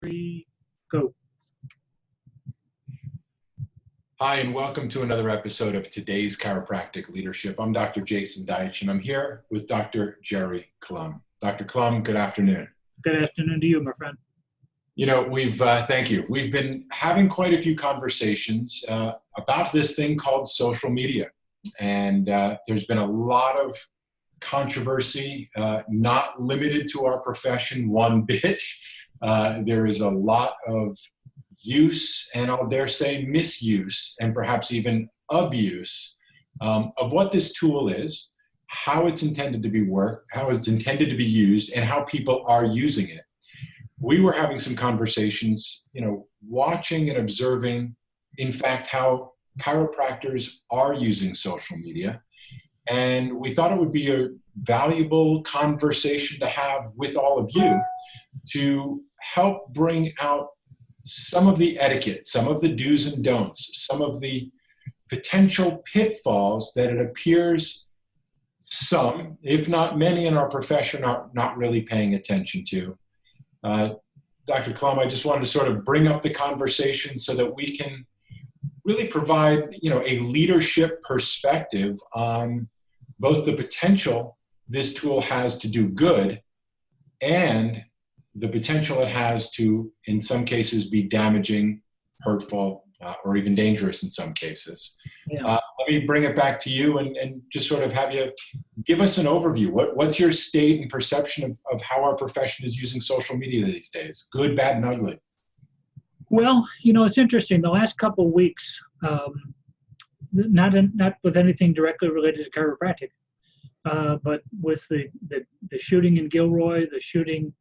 3, go. Hi, and welcome to another episode of Today's Chiropractic Leadership. I'm Dr. Jason Deitch, and I'm here with Dr. Gerry Clum. Dr. Clum, good afternoon. Good afternoon to you, my friend. You know, thank you. We've been having quite a few conversations about this thing called social media. And there's been a lot of controversy, not limited to our profession one bit. There is a lot of use, and I'll dare say misuse, and perhaps even abuse of what this tool is, how it's intended to be how it's intended to be used, and how people are using it. We were having some conversations, watching and observing, in fact, how chiropractors are using social media. And we thought it would be a valuable conversation to have with all of you to help bring out some of the etiquette, some of the do's and don'ts, some of the potential pitfalls that it appears some, if not many in our profession, are not really paying attention to. Dr. Clum, I just wanted to sort of bring up the conversation so that we can really provide, a leadership perspective on both the potential this tool has to do good and the potential it has to, in some cases, be damaging, hurtful, or even dangerous in some cases. Yeah. Let me bring it back to you and just sort of have you give us an overview. What's your state and perception of how our profession is using social media these days? Good, bad, and ugly. Well, it's interesting. The last couple of weeks, not with anything directly related to chiropractic, but with the shooting in Gilroy, the shooting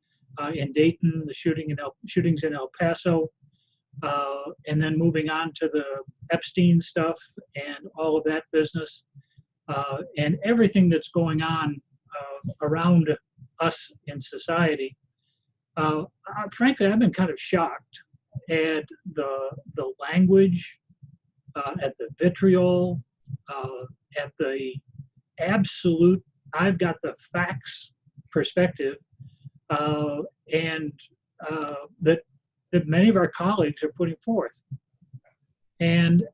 in Dayton, the shootings in El Paso, and then moving on to the Epstein stuff and all of that business, and everything that's going on around us in society. Frankly, I've been kind of shocked at the language, at the vitriol, at the absolute "I've got the facts" perspective, and that many of our colleagues are putting forth. And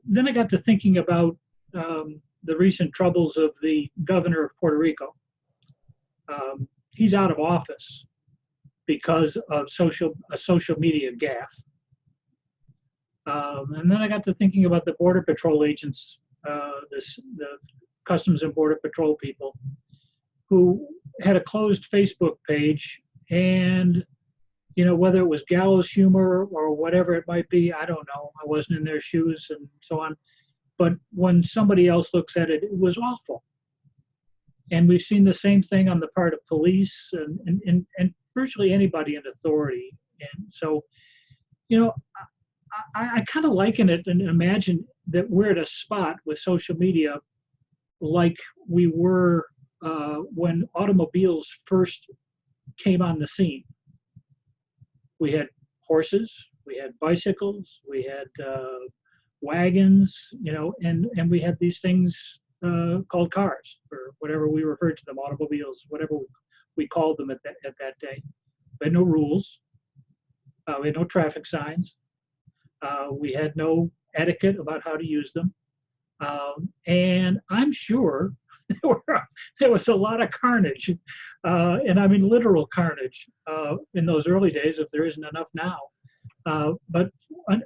then I got to thinking about the recent troubles of the governor of Puerto Rico. He's out of office because of a social media gaffe. And then I got to thinking about the Border Patrol agents, the Customs and Border Patrol people, who had a closed Facebook page, and whether it was gallows humor or whatever it might be, I don't know. I wasn't in their shoes and so on. But when somebody else looks at it, it was awful. And we've seen the same thing on the part of police and virtually anybody in authority. And so, I kind of liken it and imagine that we're at a spot with social media like we were when automobiles first came on the scene. We had horses, we had bicycles, we had wagons, and we had these things called cars, or whatever we referred to them, automobiles, whatever we called them at that day. We had no rules. We had no traffic signs. We had no etiquette about how to use them. And I'm sure there was a lot of carnage, and I mean literal carnage, in those early days, if there isn't enough now. But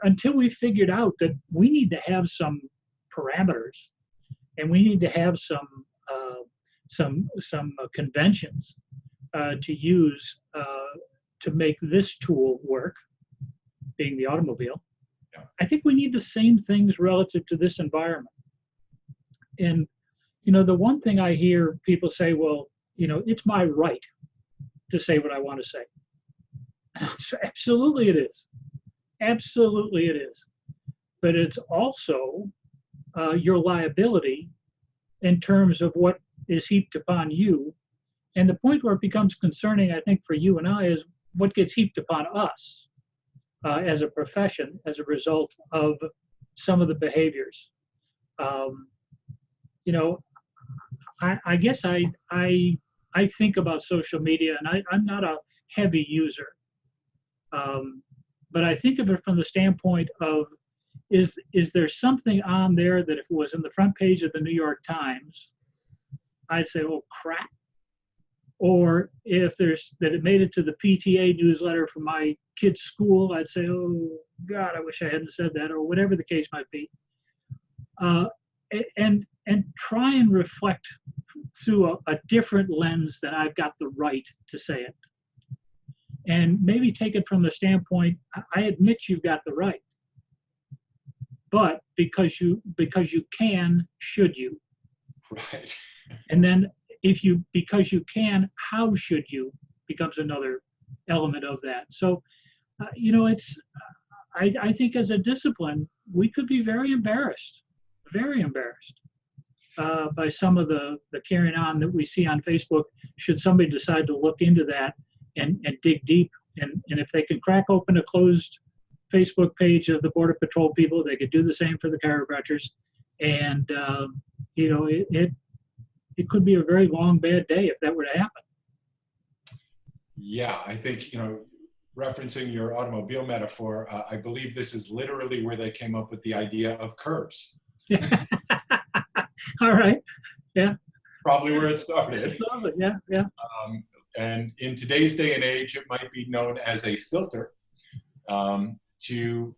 until we figured out that we need to have some parameters, and we need to have some conventions to use to make this tool work, being the automobile, I think we need the same things relative to this environment. And the one thing I hear people say, well, it's my right to say what I want to say. So absolutely it is. Absolutely it is. But it's also your liability in terms of what is heaped upon you. And the point where it becomes concerning, I think, for you and I is what gets heaped upon us as a profession as a result of some of the behaviors. I guess I think about social media, and I'm not a heavy user. But I think of it from the standpoint of, is there something on there that if it was in the front page of the New York Times, I'd say, oh crap. Or if that it made it to the PTA newsletter from my kid's school, I'd say, oh God, I wish I hadn't said that, or whatever the case might be. And try and reflect through a different lens that I've got the right to say it. And maybe take it from the standpoint, I admit you've got the right, but because you can, should you? Right. And then because you can, how should you becomes another element of that. So, I think as a discipline, we could be very embarrassed by some of the carrying on that we see on Facebook, should somebody decide to look into that and dig deep. And if they can crack open a closed Facebook page of the Border Patrol people, they could do the same for the chiropractors. And, it could be a very long, bad day if that were to happen. Yeah, I think, referencing your automobile metaphor, I believe this is literally where they came up with the idea of curbs. All right. Yeah. Probably where it started. Yeah. And in today's day and age, it might be known as a filter, to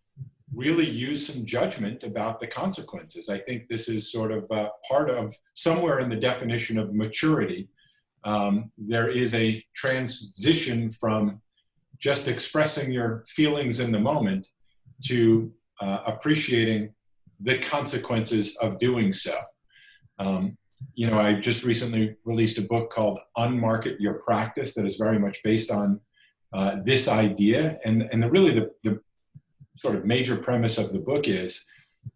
really use some judgment about the consequences. I think this is sort of part of somewhere in the definition of maturity. There is a transition from just expressing your feelings in the moment to appreciating the consequences of doing so. I just recently released a book called Unmarket Your Practice that is very much based on this idea. And the sort of major premise of the book is,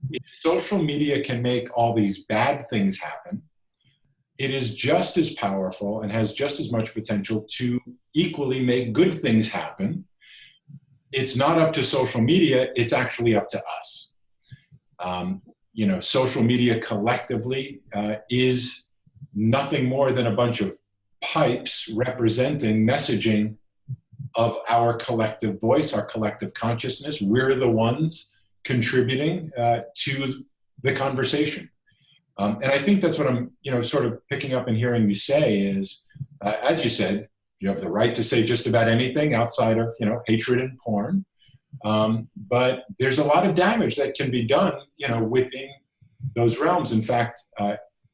if social media can make all these bad things happen, it is just as powerful and has just as much potential to equally make good things happen. It's not up to social media, it's actually up to us. Social media collectively is nothing more than a bunch of pipes representing messaging of our collective voice, our collective consciousness. We're the ones contributing to the conversation. And I think that's what I'm, sort of picking up and hearing you say is, as you said, you have the right to say just about anything outside of, hatred and porn. But there's a lot of damage that can be done, within those realms. In fact,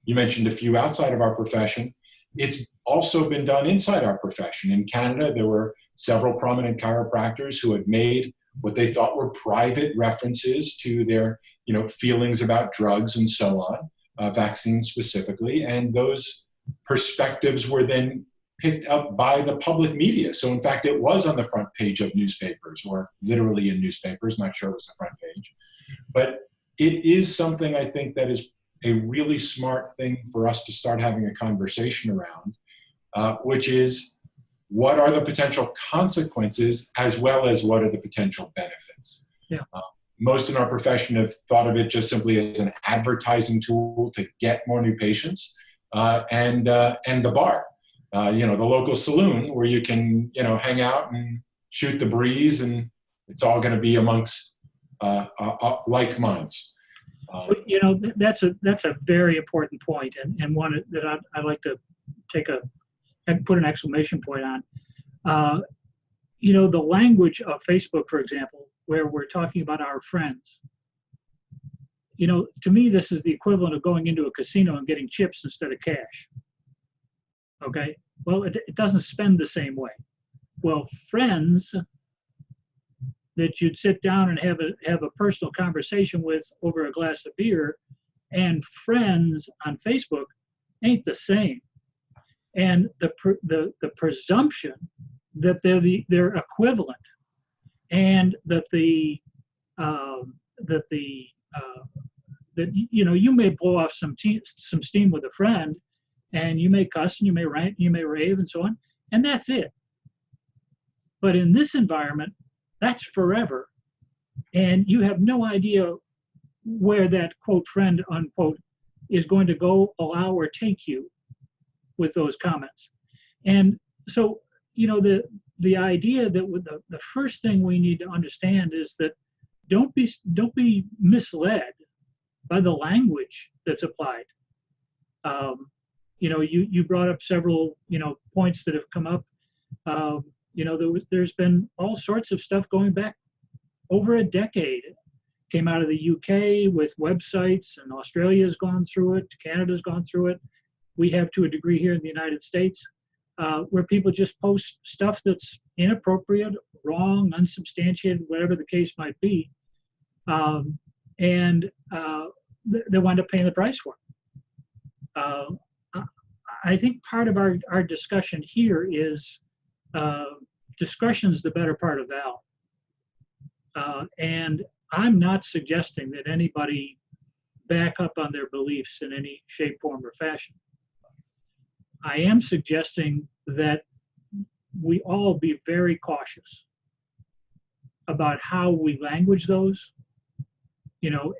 you mentioned a few outside of our profession. It's also been done inside our profession. In Canada, there were several prominent chiropractors who had made what they thought were private references to their, feelings about drugs and so on, vaccines specifically. And those perspectives were then picked up by the public media. So in fact, it was on the front page of newspapers, or literally in newspapers, not sure it was the front page. But it is something I think that is a really smart thing for us to start having a conversation around, which is, what are the potential consequences as well as what are the potential benefits? Yeah. Most in our profession have thought of it just simply as an advertising tool to get more new patients, and the bar, the local saloon where you can, hang out and shoot the breeze, and it's all going to be amongst like minds. That's a very important point, and one that I'd like to put an exclamation point on. The language of Facebook, for example, where we're talking about our friends. To me, this is the equivalent of going into a casino and getting chips instead of cash. Okay? Well, it doesn't spend the same way. Well, friends that you'd sit down and have a personal conversation with over a glass of beer, and friends on Facebook ain't the same. And the presumption that they're equivalent, and that you may blow off some steam with a friend, and you may cuss and you may rant, you may rave and so on, and that's it. But in this environment, that's forever, and you have no idea where that quote friend unquote is going to go, allow, or take you with those comments. And so the idea that the first thing we need to understand is that don't be misled by the language that's applied. You brought up several points that have come up. There's been all sorts of stuff going back over a decade. Came out of the UK with websites, and Australia's gone through it. Canada's gone through it. We have to a degree here in the United States, where people just post stuff that's inappropriate, wrong, unsubstantiated, whatever the case might be, and they wind up paying the price for it. I think part of our discussion here is discretion's the better part of valor. And I'm not suggesting that anybody back up on their beliefs in any shape, form, or fashion. I am suggesting that we all be very cautious about how we language those,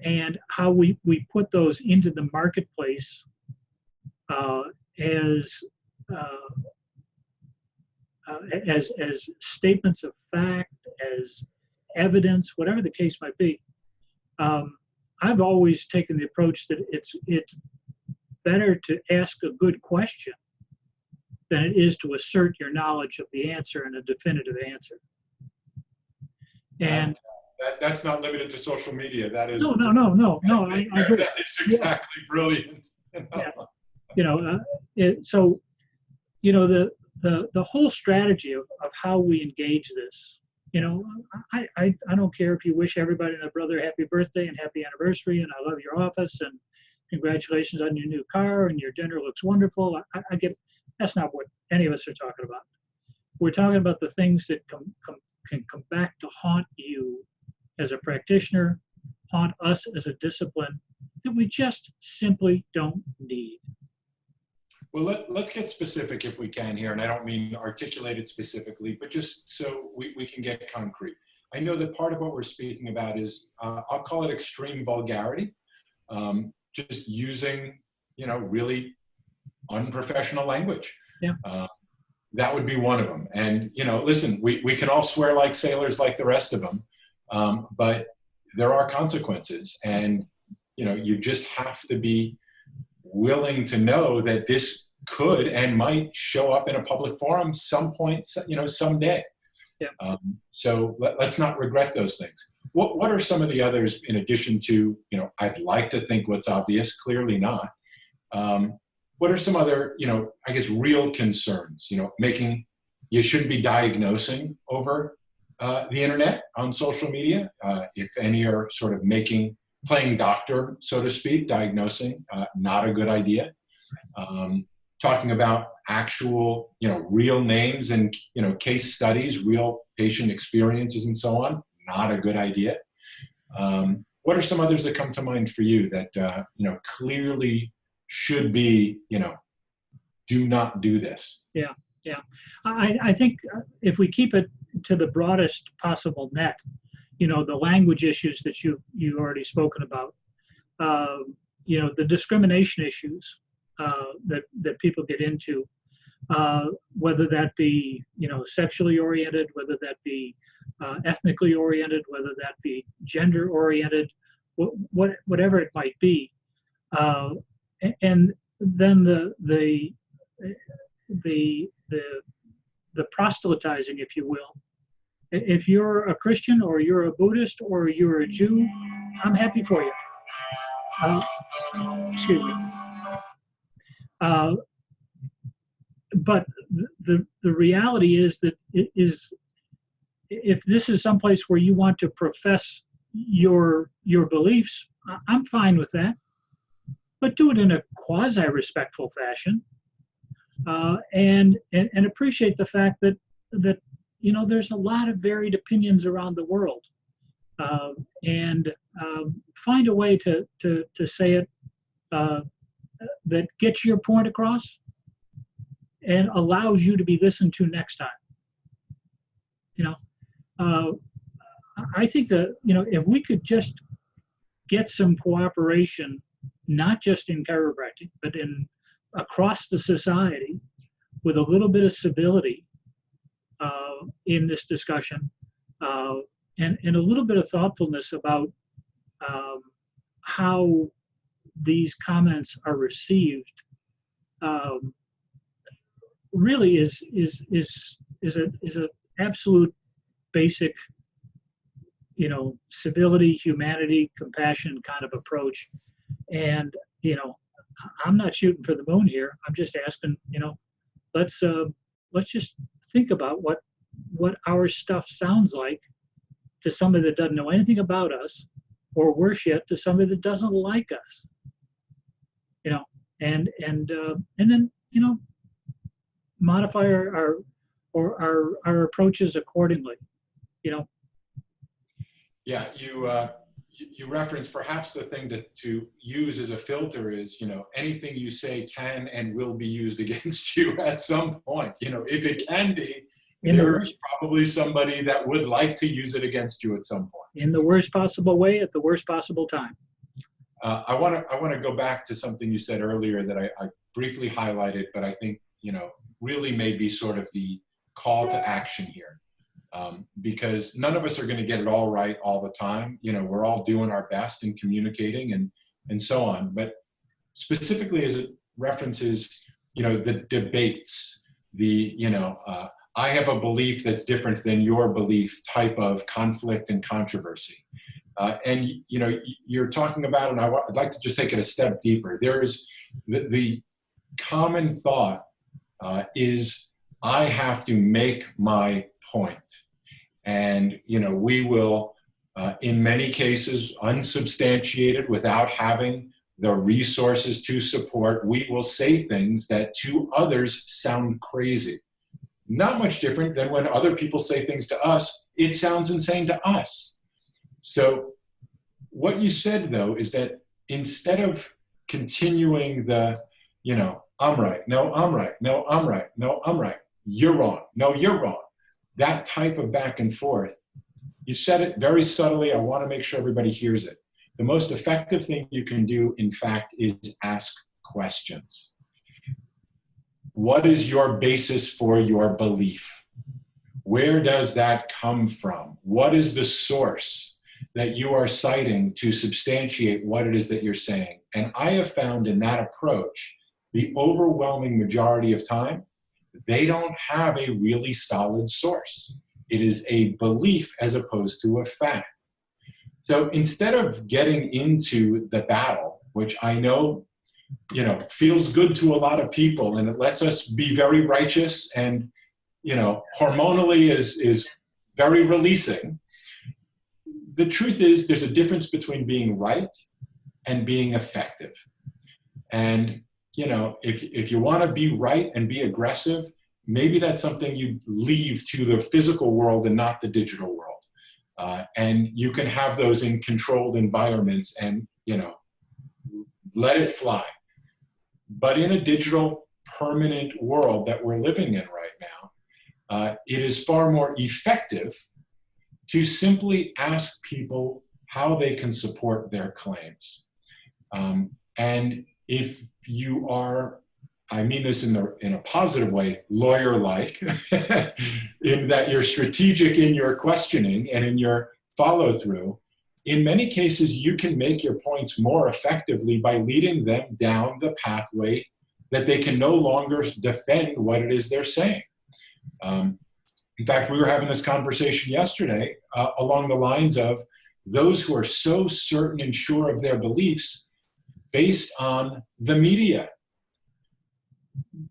and how we put those into the marketplace as statements of fact, as evidence, whatever the case might be. I've always taken the approach that it's better to ask a good question than it is to assert your knowledge of the answer in a definitive answer. And that's not limited to social media. That is no. I agree. That is exactly brilliant. So the whole strategy of how we engage this. I don't care if you wish everybody and their brother happy birthday and happy anniversary, and I love your office, and congratulations on your new car, and your dinner looks wonderful. I get that's not what any of us are talking about. We're talking about the things that can come back to haunt you as a practitioner, haunt us as a discipline, that we just simply don't need. Well, let's get specific if we can here, and I don't mean articulate it specifically, but just so we can get concrete. I know that part of what we're speaking about is, I'll call it extreme vulgarity, just using, really unprofessional language. Yeah. That would be one of them. And, listen, we can all swear like sailors like the rest of them, but there are consequences, and, you just have to be willing to know that this could and might show up in a public forum some point, someday. Yeah. So let's not regret those things. What are some of the others, in addition to, I'd like to think what's obvious, clearly not. What are some other, I guess, real concerns? You shouldn't be diagnosing over the internet on social media. If any are sort of playing doctor, so to speak, diagnosing, not a good idea. Talking about actual, real names and, case studies, real patient experiences and so on, not a good idea. What are some others that come to mind for you that, clearly should be, do not do this? Yeah. I think if we keep it to the broadest possible net, the language issues that you've already spoken about, the discrimination issues that people get into, whether that be sexually oriented, whether that be ethnically oriented, whether that be gender oriented, whatever it might be, and then the proselytizing, if you will. If you're a Christian or you're a Buddhist or you're a Jew, I'm happy for you. Excuse me. But the reality is that if this is someplace where you want to profess your beliefs, I'm fine with that. But do it in a quasi-respectful fashion, and appreciate the fact that there's a lot of varied opinions around the world, and find a way to say it that gets your point across and allows you to be listened to next time. I think that if we could just get some cooperation, not just in chiropractic, but across the society, with a little bit of civility, in this discussion, and a little bit of thoughtfulness about how these comments are received, really is a absolute basic, civility, humanity, compassion kind of approach. And I'm not shooting for the moon here. I'm just asking, let's just think about what our stuff sounds like to somebody that doesn't know anything about us, or worse yet, to somebody that doesn't like us. And then modify our approaches accordingly. Yeah, you reference perhaps the thing to use as a filter is, anything you say can and will be used against you at some point. If it can be, there's probably somebody that would like to use it against you at some point. In the worst possible way, at the worst possible time. I want to go back to something you said earlier that I briefly highlighted, but I think, really may be sort of the call to action here. Because none of us are going to get it all right all the time. We're all doing our best in communicating and so on. But specifically as it references, the debates, I have a belief that's different than your belief type of conflict and controversy. And you're talking about, and I'd like to just take it a step deeper. There is the common thought is I have to make my point. And, we will, in many cases, unsubstantiated, without having the resources to support, we will say things that to others sound crazy. Not much different than when other people say things to us, it sounds insane to us. So what you said, though, is that instead of continuing the, I'm right, no, I'm right, no, I'm right, no, I'm right, you're wrong, no, you're wrong, that type of back and forth, you said it very subtly. I want to make sure everybody hears it. The most effective thing you can do, in fact, is ask questions. What is your basis for your belief? Where does that come from? What is the source that you are citing to substantiate what it is that you're saying? And I have found in that approach, the overwhelming majority of time, they don't have a really solid source. It is a belief as opposed to a fact. So instead of getting into the battle, which I know, feels good to a lot of people, and it lets us be very righteous and, hormonally is very releasing. The truth is there's a difference between being right and being effective. And if you want to be right and be aggressive, maybe that's something you leave to the physical world and not the digital world. And you can have those in controlled environments and, let it fly. But in a digital permanent world that we're living in right now, it is far more effective to simply ask people how they can support their claims. And if you are, I mean this in a positive way, lawyer-like, in that you're strategic in your questioning and in your follow-through, in many cases you can make your points more effectively by leading them down the pathway that they can no longer defend what it is they're saying. In fact, we were having this conversation yesterday along the lines of those who are so certain and sure of their beliefs based on the media.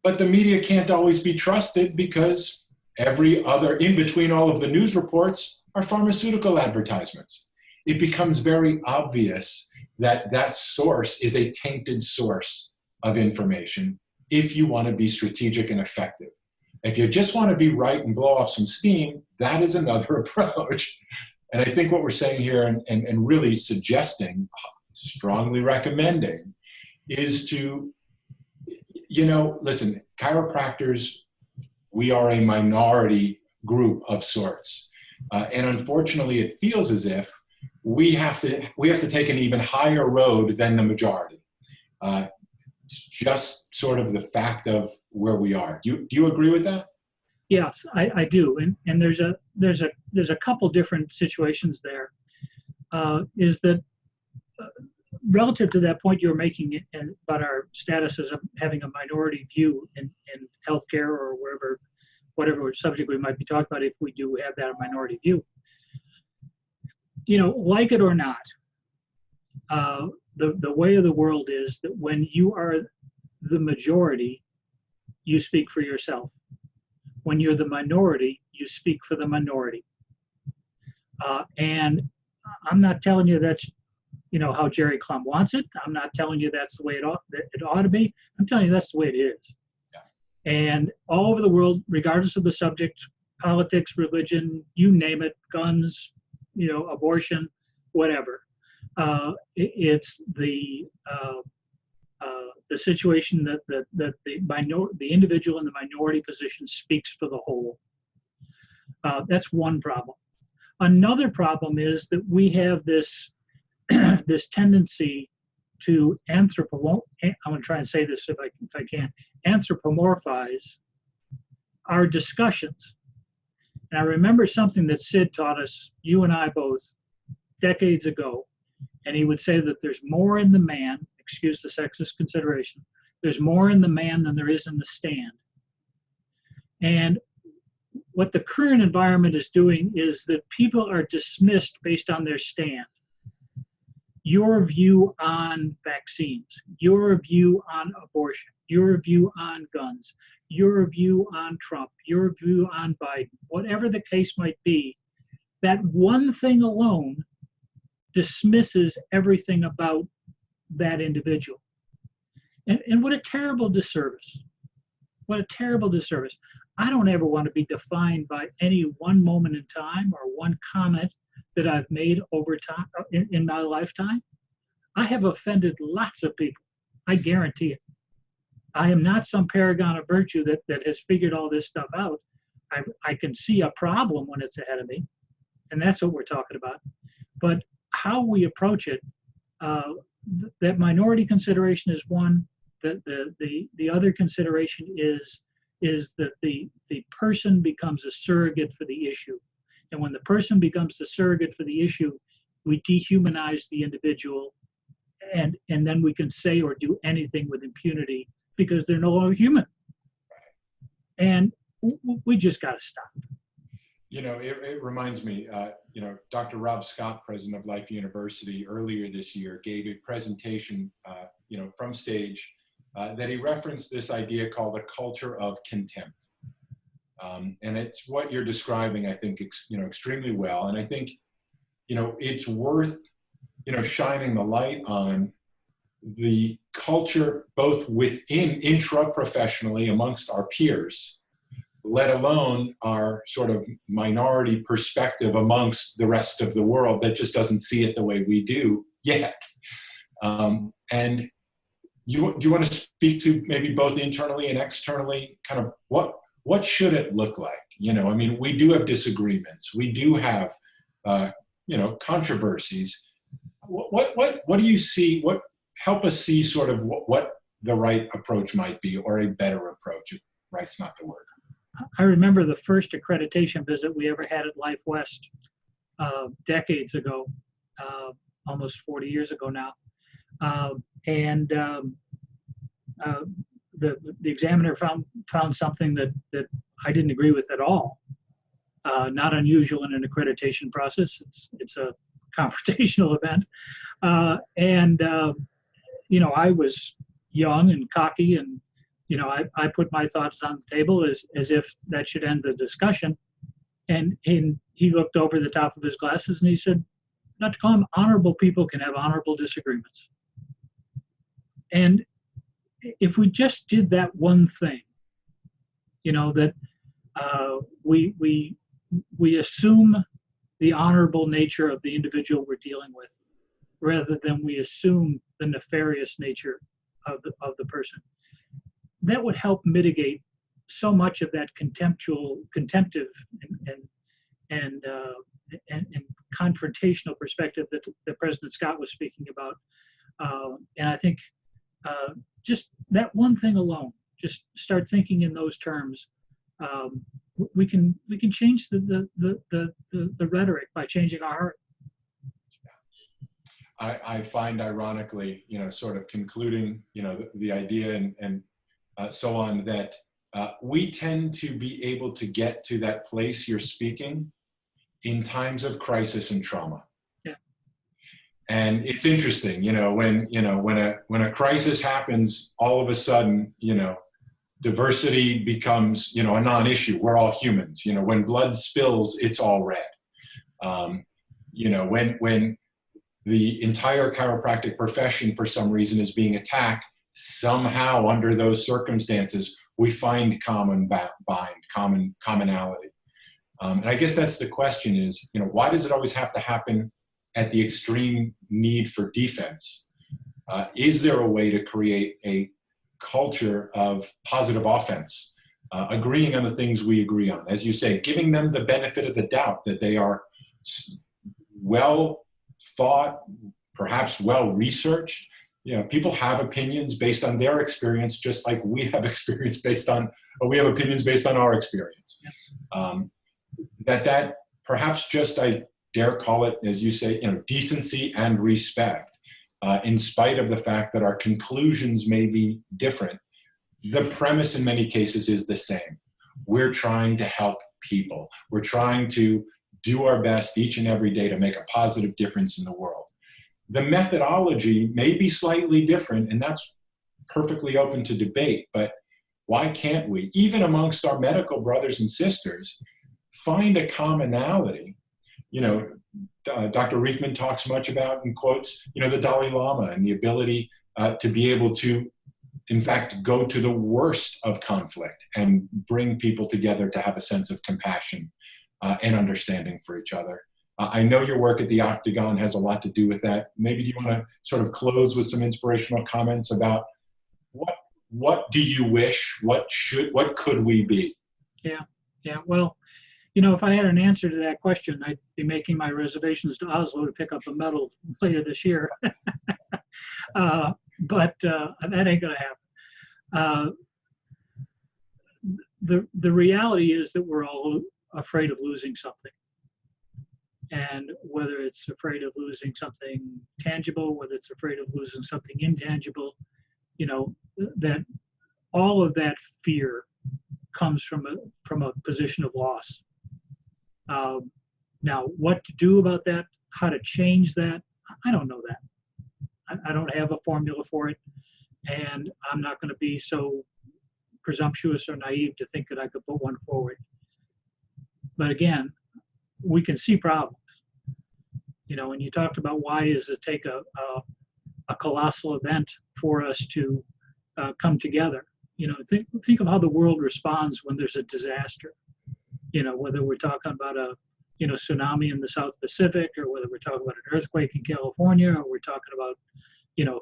But the media can't always be trusted because every other, in between all of the news reports, are pharmaceutical advertisements. It becomes very obvious that that source is a tainted source of information if you want to be strategic and effective. If you just want to be right and blow off some steam, that is another approach. And I think what we're saying here and really suggesting, strongly recommending, is to, listen, chiropractors, we are a minority group of sorts. And unfortunately, it feels as if we have to take an even higher road than the majority. It's just sort of the fact of where we are. Do you agree with that? Yes, I do, and there's a couple different situations there. Is that relative to that point you were making about our status as having a minority view in healthcare or wherever, whatever subject we might be talking about, if we do have that minority view. Like it or not, the way of the world is that when you are the majority, you speak for yourself. When you're the minority, you speak for the minority. And I'm not telling you that's how Gerry Clum wants it. I'm not telling you that's the way it ought to be. I'm telling you that's the way it is. Yeah. And all over the world, regardless of the subject, politics, religion, you name it, guns, abortion, whatever. It's the situation that the individual in the minority position speaks for the whole. That's one problem. Another problem is that we have this this tendency to I'm going to try and say this if I can, anthropomorphize our discussions. And I remember something that Sid taught us, you and I both, decades ago, and he would say that there's more in the man, excuse the sexist consideration, there's more in the man than there is in the stand. And what the current environment is doing is that people are dismissed based on their stand. Your view on vaccines, your view on abortion, your view on guns, your view on Trump, your view on Biden, whatever the case might be, that one thing alone dismisses everything about that individual. And what a terrible disservice. What a terrible disservice. I don't ever want to be defined by any one moment in time or one comment that I've made over time in my lifetime. I have offended lots of people. I guarantee it. I am not some paragon of virtue that has figured all this stuff out. I can see a problem when it's ahead of me, and that's what we're talking about. But how we approach it, that minority consideration is one. The other consideration is that the person becomes a surrogate for the issue. And when the person becomes the surrogate for the issue, we dehumanize the individual, and then we can say or do anything with impunity because they're no longer human. And we just got to stop. It reminds me, Dr. Rob Scott, president of Life University, earlier this year gave a presentation, from stage that he referenced this idea called a culture of contempt. And it's what you're describing, I think, extremely well. And I think, it's worth, shining the light on the culture both within, intra-professionally amongst our peers, let alone our sort of minority perspective amongst the rest of the world that just doesn't see it the way we do yet. And do you want to speak to maybe both internally and externally, kind of what should it look like? We do have disagreements. We do have, controversies. What do you see? Help us see sort of what the right approach might be, or a better approach, if right's not the word. I remember the first accreditation visit we ever had at Life West decades ago, almost 40 years ago now. The examiner found something that I didn't agree with at all. Not unusual in an accreditation process. It's a confrontational event. I was young and cocky, and I put my thoughts on the table as if that should end the discussion. And he looked over the top of his glasses and he said, Dr. Clum, honorable people can have honorable disagreements. And if we just did that one thing, that we assume the honorable nature of the individual we're dealing with, rather than we assume the nefarious nature of the person, that would help mitigate so much of that contemptive and confrontational perspective that President Scott was speaking about. And I think just that one thing alone, just start thinking in those terms, we can change the rhetoric by changing our heart. I find ironically, sort of concluding, the idea and so on, that we tend to be able to get to that place you're speaking in times of crisis and trauma. Yeah. And it's interesting, when a crisis happens, all of a sudden, diversity becomes, a non-issue. We're all humans. When blood spills, it's all red. When the entire chiropractic profession, for some reason, is being attacked, somehow under those circumstances, we find commonality. And I guess that's the question is, why does it always have to happen at the extreme need for defense? Is there a way to create a culture of positive offense, agreeing on the things we agree on? As you say, giving them the benefit of the doubt that they are well thought, perhaps well researched. People have opinions based on their experience, just like we have experience based on, or we have opinions based on our experience. Yes. That perhaps just, I dare call it, as you say, decency and respect, in spite of the fact that our conclusions may be different. The premise in many cases is the same. We're trying to help people. We're trying to do our best each and every day to make a positive difference in the world. The methodology may be slightly different, and that's perfectly open to debate, but why can't we, even amongst our medical brothers and sisters, find a commonality? Dr. Riefman talks much about, in quotes, the Dalai Lama and the ability to be able to, in fact, go to the worst of conflict and bring people together to have a sense of compassion and understanding for each other. I know your work at the Octagon has a lot to do with that. Maybe do you want to sort of close with some inspirational comments about what do you wish, what could we be? Yeah. Well, if I had an answer to that question, I'd be making my reservations to Oslo to pick up a medal later this year. But that ain't going to happen. The reality is that we're all afraid of losing something. And whether it's afraid of losing something tangible, whether it's afraid of losing something intangible, that all of that fear comes from a position of loss. Now, what to do about that, how to change that, I don't know that. I don't have a formula for it, and I'm not going to be so presumptuous or naive to think that I could put one forward. But again, we can see problems. When you talked about why does it take a colossal event for us to come together, think of how the world responds when there's a disaster. Whether we're talking about a tsunami in the South Pacific, or whether we're talking about an earthquake in California, or we're talking about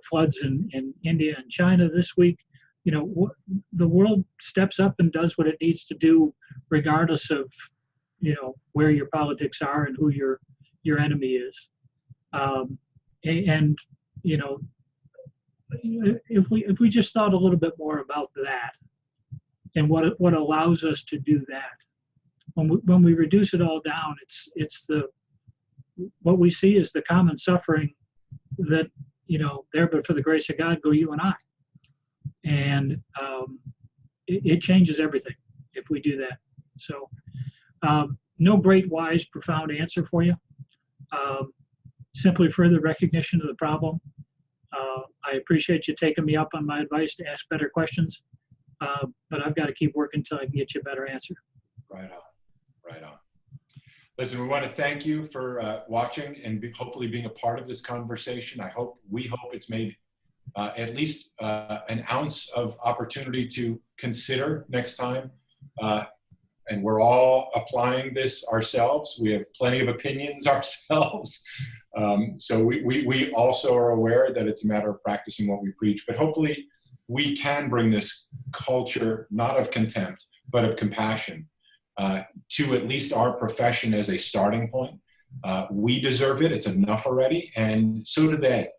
floods in India and China this week. The world steps up and does what it needs to do, regardless of where your politics are and who your enemy is. And if we just thought a little bit more about that and what allows us to do that, when we reduce it all down, it's what we see is the common suffering that there but for the grace of God go you and I, and it changes everything if we do that. So no great, wise, profound answer for you. Simply further recognition of the problem. I appreciate you taking me up on my advice to ask better questions, but I've got to keep working until I can get you a better answer. Right on. Listen, we want to thank you for watching and hopefully being a part of this conversation. We hope it's made at least an ounce of opportunity to consider next time. And we're all applying this ourselves. We have plenty of opinions ourselves. So we also are aware that it's a matter of practicing what we preach. But hopefully we can bring this culture, not of contempt, but of compassion, to at least our profession as a starting point. We deserve it. It's enough already. And so do they.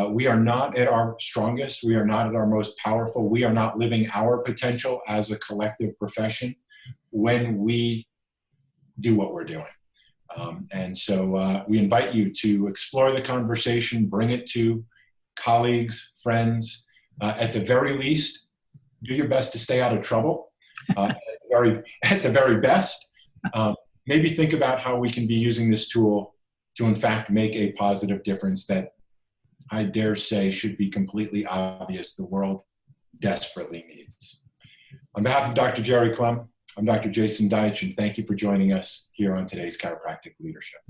We are not at our strongest. We are not at our most powerful. We are not living our potential as a collective profession. when we do what we're doing. And so we invite you to explore the conversation, bring it to colleagues, friends. At the very least, do your best to stay out of trouble. At the very best, maybe think about how we can be using this tool to in fact make a positive difference that I dare say should be completely obvious the world desperately needs. On behalf of Dr. Gerry Clum, I'm Dr. Jason Deitch, and thank you for joining us here on today's Chiropractic Leadership.